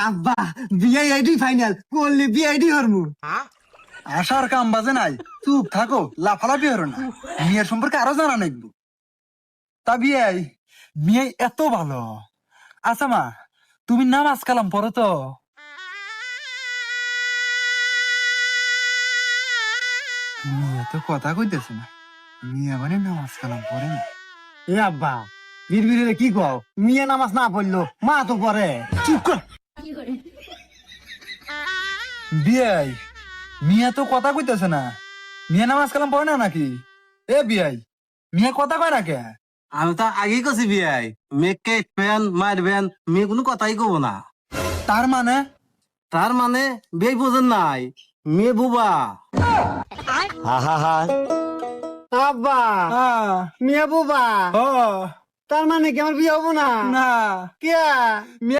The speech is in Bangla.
আব্বা বিয়ে আইডি ফাইনাল করলে বিয়ে আইডি হরমু। আসার কাম বাজে নাই, চুপ থাকো, লাফালাফি হরো না। মেয়ের সম্পর্কে আরো জানা নাকবো। তা বিয়াই, মেয়ে এত ভালো। আচ্ছা মা, তুমি নামাজ কালাম পড়ো তো? মেয়ে তো কথা কইতেছে না, মেয়ে মানে নামাজ কালাম পড়ে না। এ আব্বা বিড়বিড়ে কি কও, মিয়া নামাজ না পড়লো মা তো পড়ে। চুপ কর। বিয়াই, মিয়া তো কথা কইতেছে না, মিয়া নামাজ কালাম পড়ে না নাকি? এ বিয়াই, মিয়া কথা কয় না কে? আমি তো আগেই কছি বিয়াই, মেয়েকে ফ্যান মারবেন, মেয়ে কোনো কথাই কব না। তার মানে? তার মানে বিয়ে বোঝেন নাই, মেয়ে বুবা। আব্বা হ্যাঁ। মিয়া বুবা, ও তার মানে কি আমার বিয়ে হবো না? না। কে